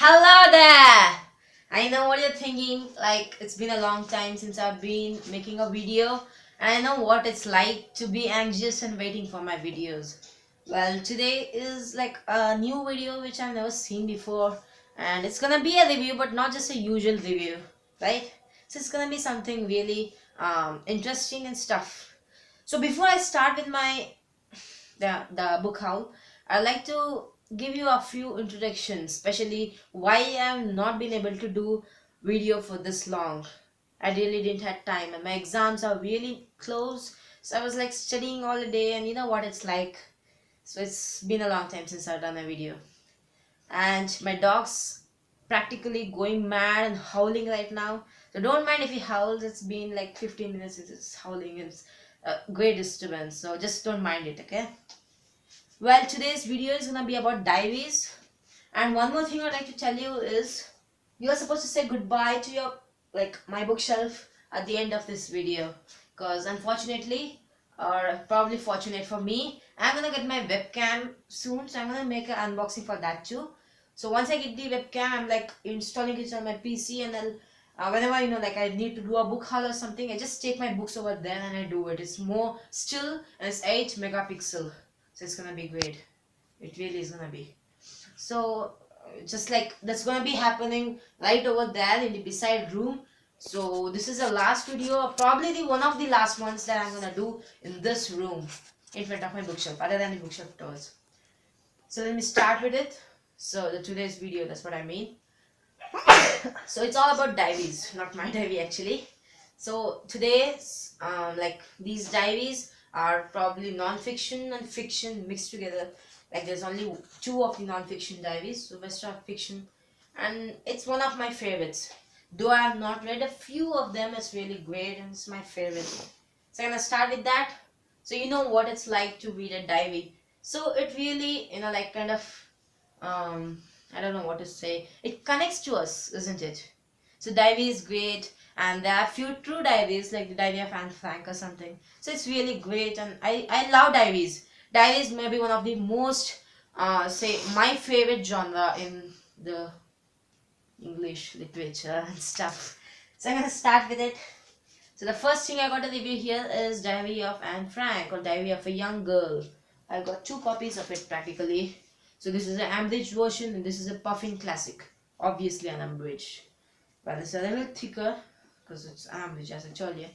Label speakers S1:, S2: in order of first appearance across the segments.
S1: Hello there! I know what you're thinking, like it's been a long time since I've been making a video, and I know what it's like to be anxious and waiting for my videos. Well, today is like a new video which I've never seen before, and it's gonna be a review, but not just a usual review, right? So it's gonna be something really interesting and stuff. So before I start with the book haul, I'd like to give you a few introductions, especially why I've not been able to do video for this long. I really didn't have time, and my exams are really close, so I was like studying all the day, and you know what it's like. So it's been a long time since I've done a video, and my dog's practically going mad and howling right now. So don't mind if he howls. It's been like 15 minutes since it's howling. It's a great disturbance, so just don't mind it, okay? Well, today's video is gonna be about diaries. And one more thing I'd like to tell you is you are supposed to say goodbye to your my bookshelf at the end of this video. Because unfortunately, or probably fortunate for me, I'm gonna get my webcam soon, so I'm gonna make an unboxing for that too. So once I get the webcam, I'm like installing it on my PC, and then whenever I need to do a book haul or something, I just take my books over there and I do it. It's more still, and it's 8 megapixel. So it's gonna be great. It really is gonna be. So just like that's gonna be happening right over there in the beside room. So this is the last video, probably the one of the last ones that I'm gonna do in this room in front of my bookshelf, other than the bookshelf doors. So let me start with it. So the today's video, that's what I mean. So it's all about diaries, not my diary actually. So today's these diaries are probably non-fiction and fiction mixed together. Like there's only two of the non-fiction diaries, so rest are fiction, and it's one of my favorites. Though I have not read a few of them, it's really great and it's my favorite. So I'm gonna start with that. So you know what it's like to read a diary. So it really, kind of I don't know what to say. It connects to us, isn't it? So diary is great, and there are few true diaries like the diary of Anne Frank or something. So it's really great, and I love diaries. Diaries may be one of the most say my favorite genre in the English literature and stuff. So I'm gonna start with it. So the first thing I got to review here is Diary of Anne Frank, or Diary of a Young Girl. I got two copies of it practically. So this is an abridged version and this is a puffin classic. Obviously an abridged. But it's a little thicker because it's abridged, as I told you.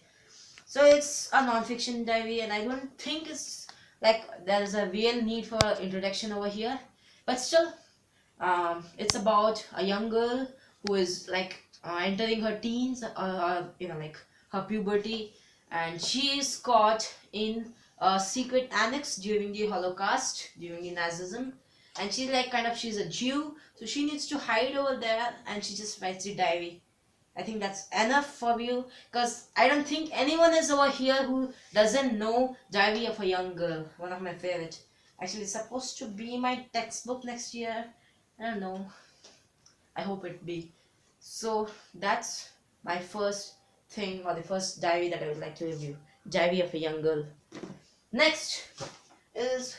S1: So it's a non-fiction diary, and I don't think it's like there is a real need for introduction over here. But still, it's about a young girl who is entering her teens, her puberty, and she is caught in a secret annex during the Holocaust, during the Nazism, and she's she's a Jew, so she needs to hide over there, and she just writes the diary. I think that's enough for you, because I don't think anyone is over here who doesn't know Diary of a Young Girl, one of my favorite. Actually, it's supposed to be my textbook next year. I don't know. I hope it be. So that's my first thing, or the first diary that I would like to review. Diary of a Young Girl. Next is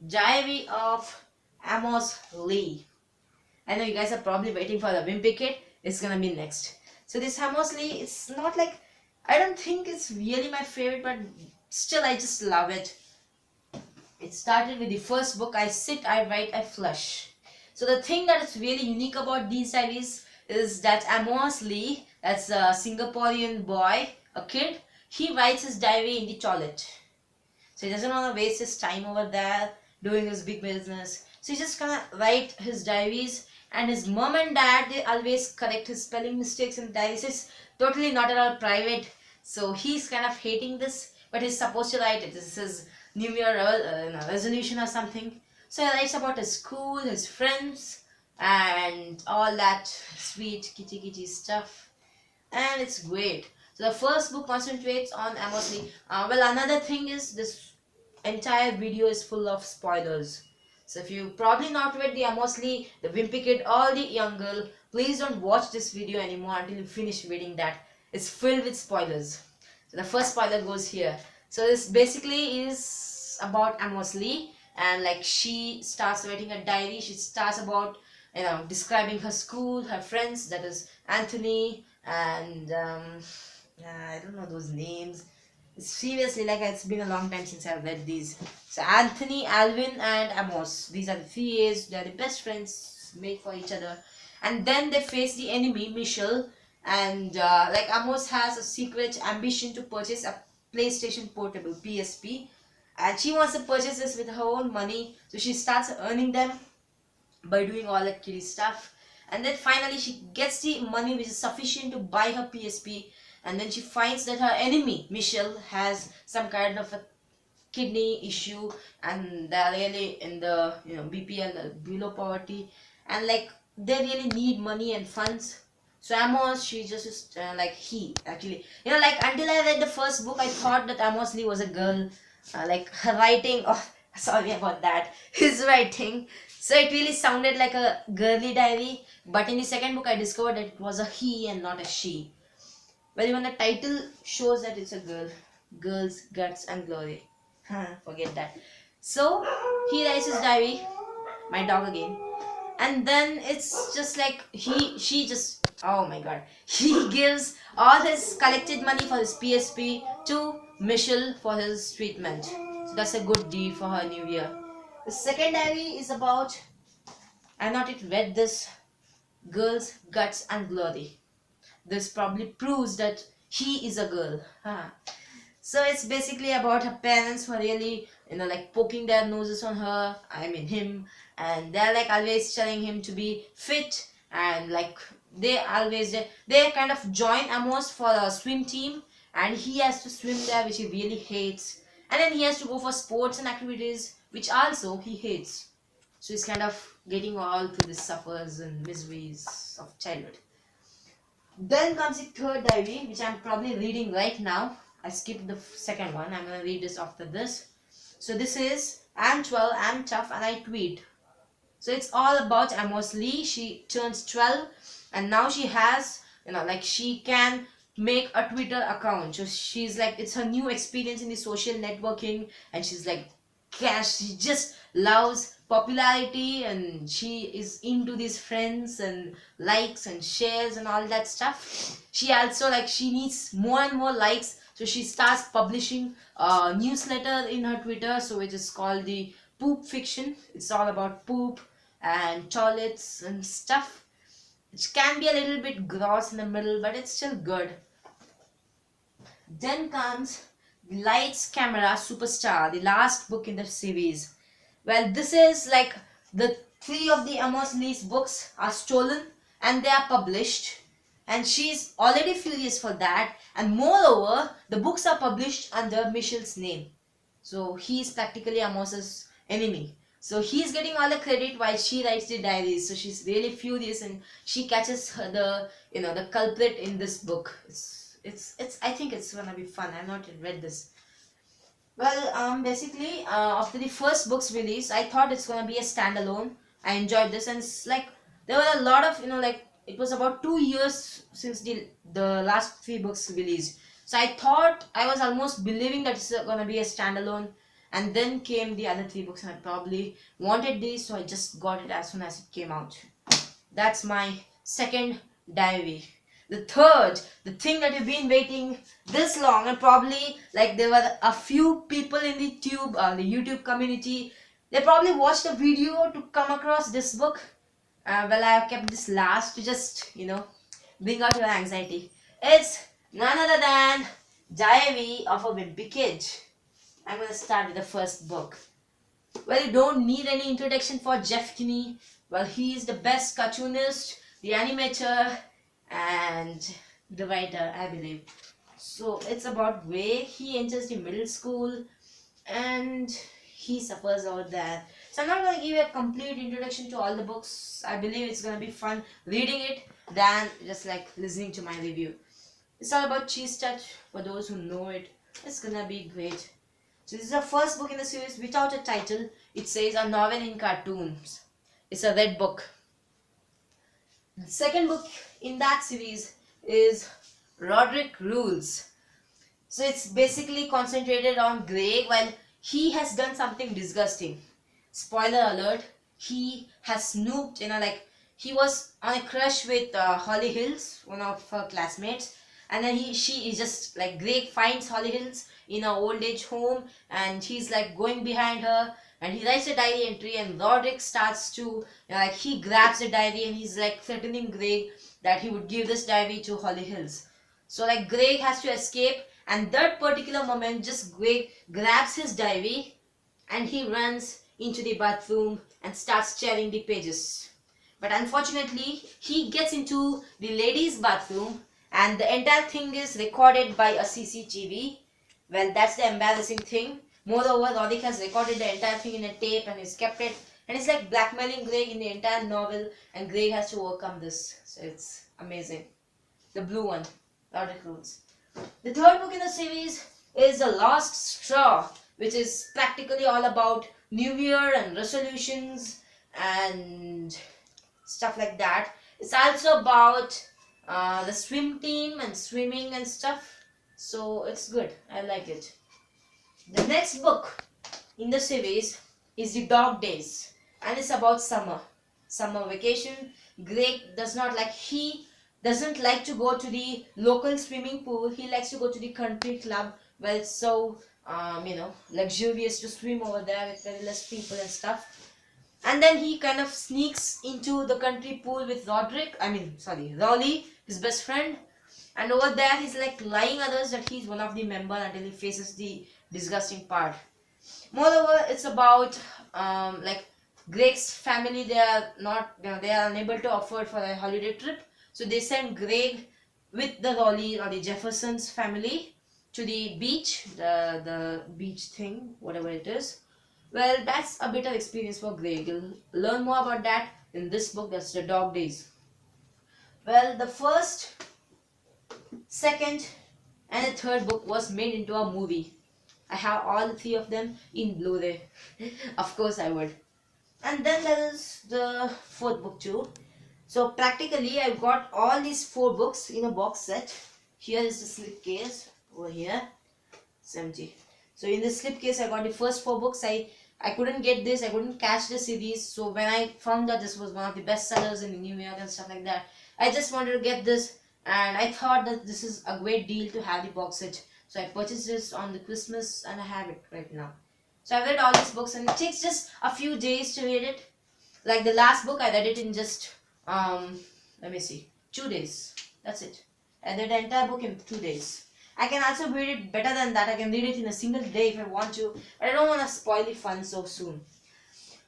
S1: Diary of Amos Lee. I know you guys are probably waiting for the Wimpy Kid. It's gonna be next. So this Amos Lee, it's not like, I don't think it's really my favorite, but still I just love it. It started with the first book, I Sit, I Write, I Flush. So the thing that is really unique about these diaries is that Amos Lee, that's a Singaporean boy, a kid, he writes his diary in the toilet. So he doesn't want to waste his time over there doing his big business. So he's just gonna write his diaries, and his mom and dad, they always correct his spelling mistakes in diaries. It's totally not at all private. So he's kind of hating this, but he's supposed to write it. This is his New Year resolution or something. So he writes about his school, his friends, and all that sweet kitty stuff. And it's great. So the first book concentrates on Amos Lee. Well, another thing is this entire video is full of spoilers. So if you probably not read the Amos Lee, the Wimpy Kid, or the Young Girl, please don't watch this video anymore until you finish reading that. It's filled with spoilers. So the first spoiler goes here. So this basically is about Amos Lee, and like she starts writing a diary. She starts about describing her school, her friends, that is Anthony and I don't know those names. Seriously, like it's been a long time since I've read these. So Anthony, Alvin, and Amos. These are the three A's. They are the best friends made for each other. And then they face the enemy, Michelle. And like Amos has a secret ambition to purchase a PlayStation Portable (PSP), and she wants to purchase this with her own money. So she starts earning them by doing all that kitty stuff, and then finally she gets the money which is sufficient to buy her PSP. And then she finds that her enemy Michelle has some kind of a kidney issue, and they're really in the BPL, below poverty, and like they really need money and funds. So Amos, she just like he actually, like until I read the first book, I thought that Amos Lee was a girl, like her writing. Oh, sorry about that. His writing. So it really sounded like a girly diary. But in the second book, I discovered that it was a he and not a she. Well, even the title shows that it's a girl. Girls, Guts, and Glory. Forget that. So he writes his diary. My dog again. And then it's just like she just, oh my god, he gives all his collected money for his PSP to Michelle for his treatment. So that's a good deed for her new year. The second diary is about, I've not yet read this, Girls, Guts, and Glory. This probably proves that he is a girl. So it's basically about her parents who are really, like poking their noses on her, I mean him, and they're like always telling him to be fit, and like they kind of join Amos for a swim team, and he has to swim there, which he really hates, and then he has to go for sports and activities, which also he hates. So he's kind of getting all through the suffers and miseries of childhood. Then comes the third diary, which I'm probably reading right now. I skipped the second one. I'm going to read this after this. So this is, I'm 12, I'm tough, and I tweet. So it's all about Amos Lee. She turns 12, and now she has, like she can make a Twitter account. So she's like, it's her new experience in the social networking, and she's like, gosh, she just loves popularity, and she is into these friends and likes and shares and all that stuff. She also like, she needs more and more likes, so she starts publishing a newsletter in her Twitter, so which is called the Poop Fiction. It's all about poop and toilets and stuff. It can be a little bit gross in the middle, but it's still good. Then comes Lights, Camera, Superstar, the last book in the series. Well, this is like the 3 of the Amos Lee's books are stolen and they are published, and she's already furious for that, and moreover the books are published under Michelle's name, so he's practically Amos's enemy. So he's getting all the credit while she writes the diaries. So she's really furious, and she catches the the culprit in this book. I think it's gonna be fun. I've not read this. Well, basically, after the first book's release, I thought it's gonna be a standalone. I enjoyed this, and it's like there were a lot of like it was about 2 years since the last 3 books released. So I thought, I was almost believing that it's gonna be a standalone, and then came the other 3 books, and I probably wanted these, so I just got it as soon as it came out. That's my second diary. The third, the thing that you've been waiting this long, and probably like there were a few people in the YouTube community, they probably watched a video to come across this book. Well, I have kept this last to just bring out your anxiety. It's none other than Diary of a Wimpy Kid. I'm going to start with the first book. Well, you don't need any introduction for Jeff Kinney. Well, he is the best cartoonist, the animator, and the writer, I believe. So it's about Ray. He enters the middle school and he suffers out there. So I'm not going to give you a complete introduction to all the books. I believe it's going to be fun reading it than just like listening to my review. It's all about Cheese Touch. For those who know it, it's going to be great. So this is the first book in the series without a title. It says A Novel in Cartoons. It's a red book. The second book in that series is Roderick Rules. So it's basically concentrated on Greg while he has done something disgusting. Spoiler alert, he has snooped, he was on a crush with Holly Hills, one of her classmates, and then she is just like Greg finds Holly Hills in a old age home, and he's like going behind her, and he writes a diary entry, and Roderick starts to like he grabs the diary and he's like threatening Greg that he would give this diary to Holly Hills. So like Greg has to escape, and that particular moment just Greg grabs his diary and he runs into the bathroom and starts tearing the pages. But unfortunately, he gets into the ladies' bathroom and the entire thing is recorded by a CCTV. Well, that's the embarrassing thing. Moreover, Roderick has recorded the entire thing in a tape and he's kept it. And it's like blackmailing Greg in the entire novel, and Greg has to overcome this. So it's amazing. The blue one, Roderick Rules. The third book in the series is The Lost Straw, which is practically all about New Year and resolutions and stuff like that. It's also about the swim team and swimming and stuff. So it's good. I like it. The next book in the series is The Dog Days, and it's about summer vacation. Greg he doesn't like to go to the local swimming pool. He likes to go to the country club where it's so luxurious to swim over there with very less people and stuff. And then he kind of sneaks into the country pool with Rolly, his best friend. And over there he's like lying others that he's one of the member until he faces the disgusting part. Moreover, it's about Greg's family. They are unable to afford for a holiday trip, so they send Greg with the Rolly or the Jeffersons family to the beach, the beach thing, whatever it is. Well, that's a bit of experience for Greg. You'll learn more about that in this book. That's The Dog Days. Well, the first, second, and the third book was made into a movie. I have all three of them in Blu-ray. Of course I would. And then there is the fourth book too. So practically I've got all these 4 books in a box set. Here is the slipcase over here. It's empty. So in this slipcase I got the first 4 books. I couldn't get this. I couldn't catch the series. So when I found that this was one of the best sellers in New York and stuff like that, I just wanted to get this, and I thought that this is a great deal to have the box set. So I purchased this on the Christmas and I have it right now. So I've read all these books and it takes just a few days to read it. Like the last book I read it in just 2 days. That's it. I read the entire book in 2 days. I can also read it better than that. I can read it in a single day if I want to, but I don't want to spoil the fun so soon.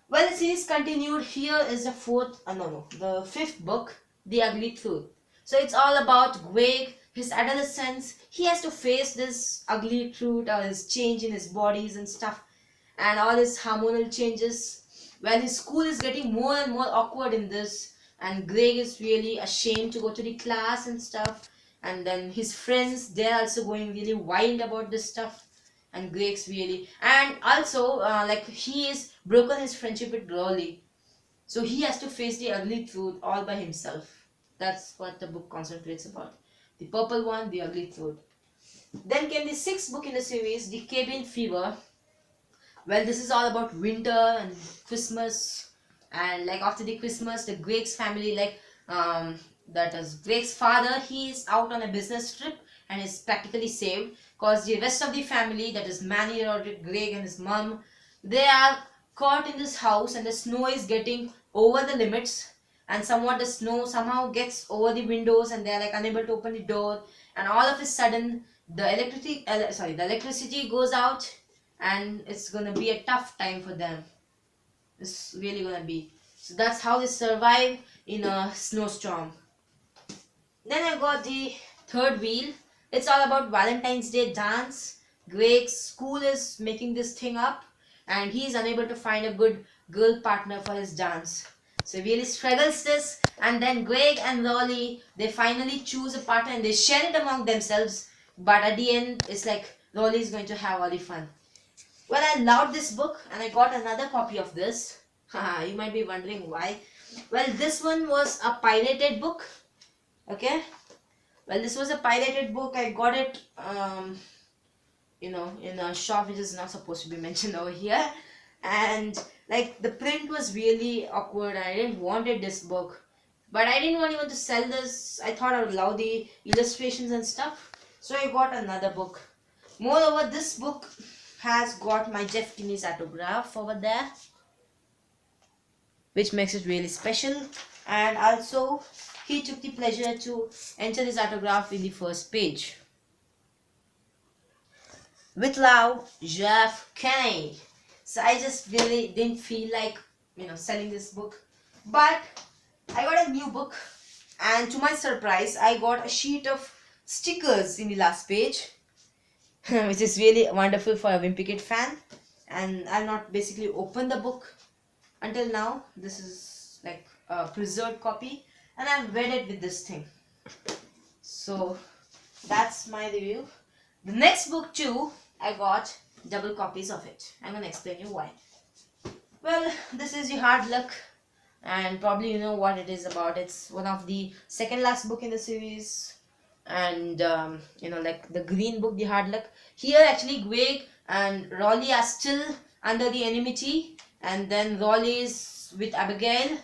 S1: Well, the series continued. Here is the the 5th book, The Ugly Truth. So it's all about Greg, his adolescence. He has to face this ugly truth or his change in his bodies and stuff, and all his hormonal changes. Well, his school is getting more and more awkward in this, and Greg is really ashamed to go to the class and stuff. And then his friends, they're also going really wild about this stuff, and Greg's really, and also he is broken his friendship with Rolly, so he has to face the ugly truth all by himself. That's what the book concentrates about. The purple one, The Ugly Truth. Then came the 6th book in the series, The Cabin Fever. Well, this is all about winter and Christmas, and after the Christmas, the Greg's family, that is Greg's father, he is out on a business trip and is practically saved, because the rest of the family, that is Manny, Roderick, Greg and his mom, they are caught in this house, and the snow is getting over the limits, and somewhat the snow somehow gets over the windows and they are unable to open the door, and all of a sudden the electricity goes out, and it's gonna be a tough time for them. It's really gonna be. So that's how they survive in a snowstorm. Then I got the 3rd wheel. It's all about Valentine's Day dance. Greg's school is making this thing up, and he is unable to find a good girl partner for his dance. So he really struggles this, and then Greg and Rolly, they finally choose a partner and they share it among themselves. But at the end, it's like Rolly is going to have all the fun. Well, I loved this book, and I got another copy of this. You might be wondering why. Well, this one was a pirated book. Okay. Well, this was a pirated book. I got it, in a shop which is not supposed to be mentioned over here. And the print was really awkward. I didn't wanted this book. But I didn't want even to sell this. I thought I would love the illustrations and stuff. So I got another book. Moreover, this book has got my Jeff Kinney's autograph over there, which makes it really special. And also, he took the pleasure to enter his autograph in the first page. With love, Jeff Kinney. So I just really didn't feel like, selling this book. But I got a new book, and to my surprise, I got a sheet of stickers in the last page, which is really wonderful for a Wimpy Kid fan. And I've not basically opened the book until now. This is like a preserved copy, and I've read it with this thing. So that's my review. The next book too, I got double copies of it. I'm gonna explain you why. Well, this is the Hard Luck, and probably you know what it is about. It's one of the second last book in the series, and like the green book, the Hard Luck. Here actually Greg and Raleigh are still under the enmity, and then Raleigh is with Abigail,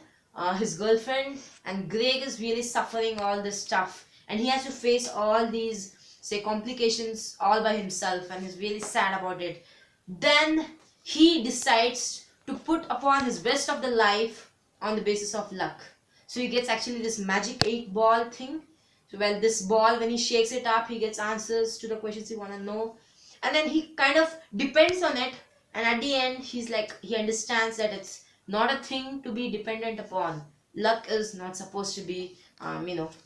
S1: his girlfriend, and Greg is really suffering all this stuff, and he has to face all these complications all by himself, and he's really sad about it. Then he decides to put upon his rest of the life on the basis of luck. So he gets actually this magic 8-ball thing. So this ball, when he shakes it up, he gets answers to the questions he want to know, and then he kind of depends on it, and at the end he understands that it's not a thing to be dependent upon. Luck is not supposed to be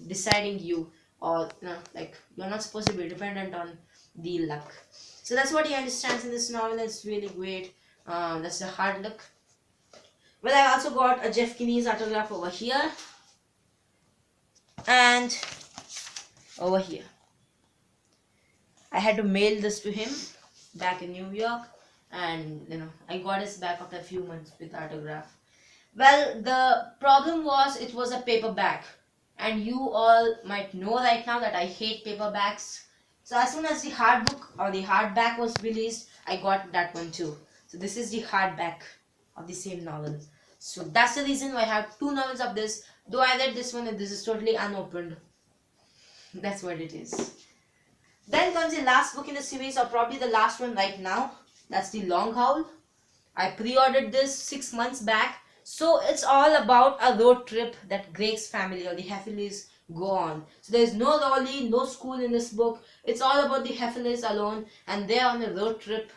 S1: deciding you, or you're not supposed to be dependent on the luck. So that's what he understands in this novel. It's really great. That's the Hard Luck. Well, I also got a Jeff Kinney's autograph over here, and over here. I had to mail this to him back in New York, and I got his back after a few months with autograph. Well, the problem was it was a paperback, and you all might know right now that I hate paperbacks. So as soon as the hard book or the hardback was released, I got that one too. So this is the hardback of the same novel. So that's the reason why I have two novels of this. Though I read this one and this is totally unopened. That's what it is. Then comes the last book in the series, or probably the last one right now. That's The Long Haul. I pre-ordered this 6 months back. So it's all about a road trip that Greg's family or the Heffleys go on. So there's no Raleigh, no school in this book. It's all about the Heffleys alone, and they're on a road trip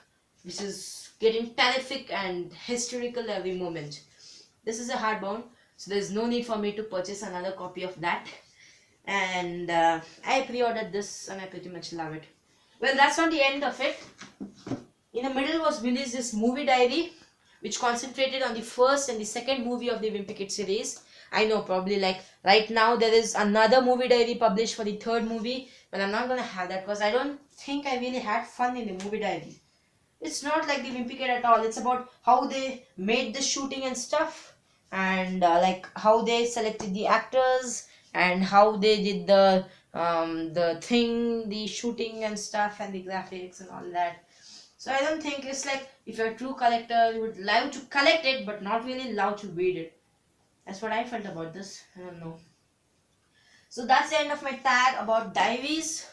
S1: which is getting terrific and hysterical every moment. This is a hardbound, so there's no need for me to purchase another copy of that. And I pre-ordered this, and I pretty much love it. Well, that's not the end of it. In the middle was released this movie diary, which concentrated on the first and the second movie of the Wimpy Kid series. I know, probably right now there is another movie diary published for the third movie, but I'm not gonna have that because I don't think I really had fun in the movie diary. It's not like the Wimpy Kid at all. It's about how they made the shooting and stuff, and how they selected the actors, and how they did the shooting and stuff, and the graphics and all that. So I don't think it's like, if you're a true collector, you would love to collect it, but not really love to read it. That's what I felt about this. I don't know. So that's the end of my tag about diaries.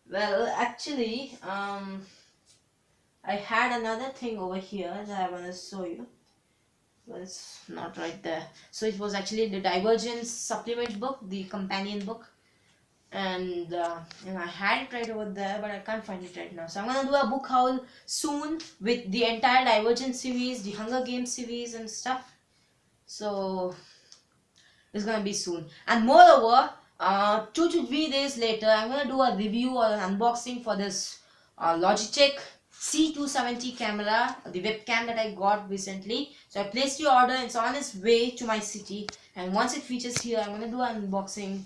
S1: Well, actually, I had another thing over here that I want to show you. Well, it's not right there. So it was actually the Divergence supplement book, the companion book. And I had it right over there, but I can't find it right now. So I'm gonna do a book haul soon with the entire Divergence series, the Hunger Games series and stuff. So it's gonna be soon. And moreover, 2 to 3 days later, I'm gonna do a review or an unboxing for this Logitech C270 camera, the webcam that I got recently. So I placed the order, it's on its way to my city, and once it reaches here, I'm gonna do an unboxing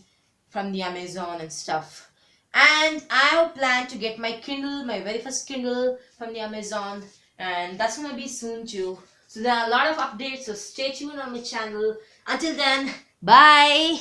S1: from the Amazon and stuff. And I plan to get my Kindle, my very first Kindle from the Amazon, and that's gonna be soon too. So there are a lot of updates, so stay tuned on my channel. Until then, bye.